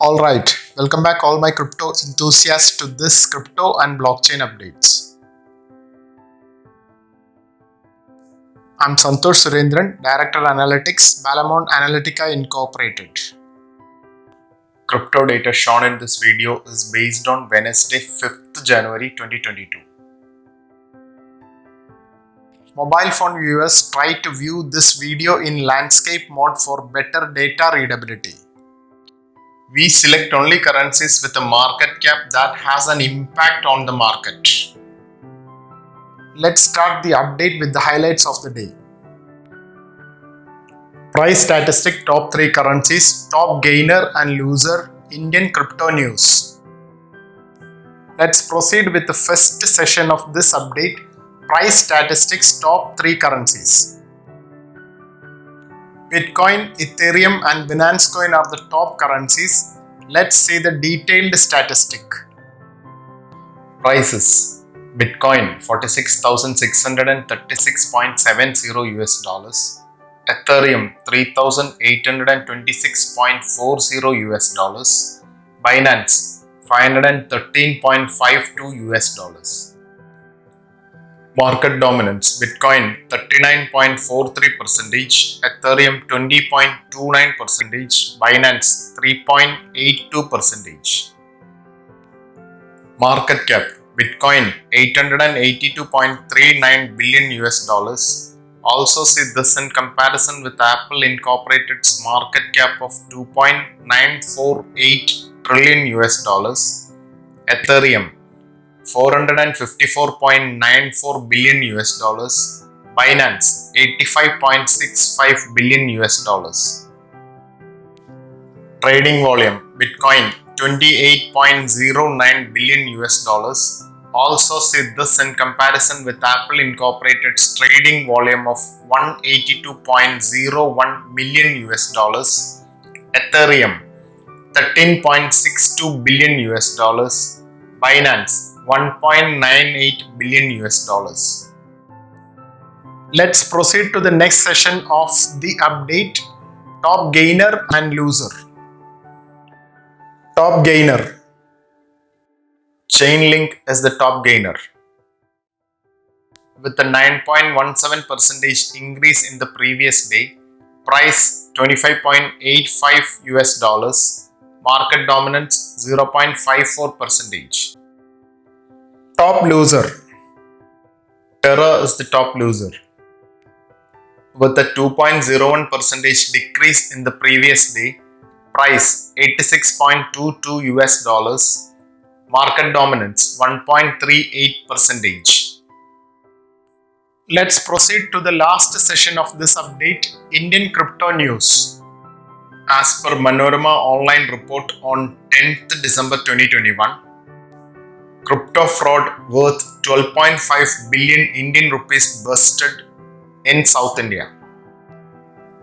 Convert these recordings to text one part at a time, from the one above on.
Alright, welcome back all my crypto enthusiasts to this crypto and blockchain updates. I'm Santosh Surendran, Director Analytics, Balamon Analytica Incorporated. Crypto data shown in this video is based on Wednesday 5th January 2022. Mobile phone viewers try to view this video in landscape mode for better data readability. We select only currencies with a market cap that has an impact on the market. Let's start the update with the highlights of the day. Price statistic top 3 currencies, top gainer and loser, Indian crypto news. Let's proceed with the first session of this update. Price statistics top 3 currencies. Bitcoin, Ethereum and Binance Coin are the top currencies. Let's see the detailed statistic. Prices. Bitcoin 46,636.70 US dollars. Ethereum 3,826.40 US dollars. Binance 513.52 US dollars. Market dominance. Bitcoin 39.43%, Ethereum 20.29%, Binance 3.82%. Market cap. Bitcoin 882.39 billion US dollars. Also see this in comparison with Apple Incorporated's market cap of 2.948 trillion US dollars. Ethereum 454.94 billion US dollars, Binance 85.65 billion US dollars. Trading volume. Bitcoin 28.09 billion US dollars. Also see this in comparison with Apple Incorporated's trading volume of 182.01 million US dollars. Ethereum 13.62 billion US dollars. Binance 1.98 billion US dollars. Let's proceed to the next session of the update. Top gainer and loser. Top gainer. Chainlink is the top gainer. With a 9.17% increase in the previous day, price 25.85 US dollars, market dominance 0.54%. Top loser. Terra is the top loser. With a 2.01% decrease in the previous day, price 86.22 US dollars, market dominance 1.38%. Let's proceed to the last session of this update, Indian crypto news. As per Manorama online report on 10th December 2021, crypto fraud worth 12.5 billion Indian rupees busted in South India.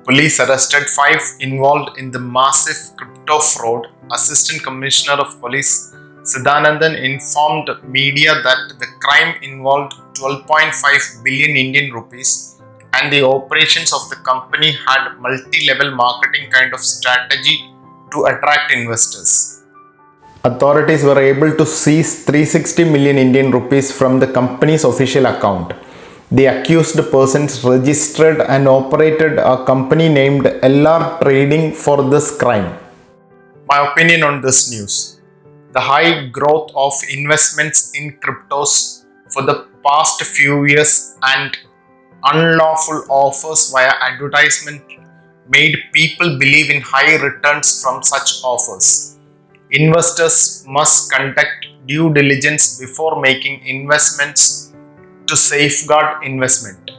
Police arrested 5 involved in the massive crypto fraud. Assistant Commissioner of Police Siddhanandan informed media that the crime involved 12.5 billion Indian rupees and the operations of the company had multi-level marketing kind of strategy to attract investors. Authorities were able to seize 360 million Indian rupees from the company's official account. The accused persons registered and operated a company named LR Trading for this crime. My opinion on this news. The high growth of investments in cryptos for the past few years and unlawful offers via advertisement made people believe in high returns from such offers. Investors must conduct due diligence before making investments to safeguard investment.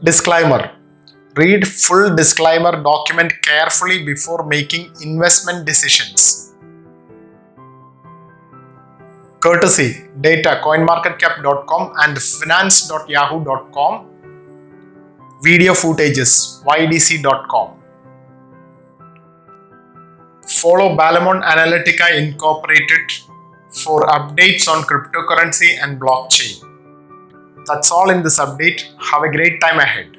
Disclaimer. Read full disclaimer document carefully before making investment decisions. Courtesy data coinmarketcap.com and finance.yahoo.com. Video footages ydc.com. Follow Balamon Analytica Incorporated for updates on cryptocurrency and blockchain. That's all in this update. Have a great time ahead.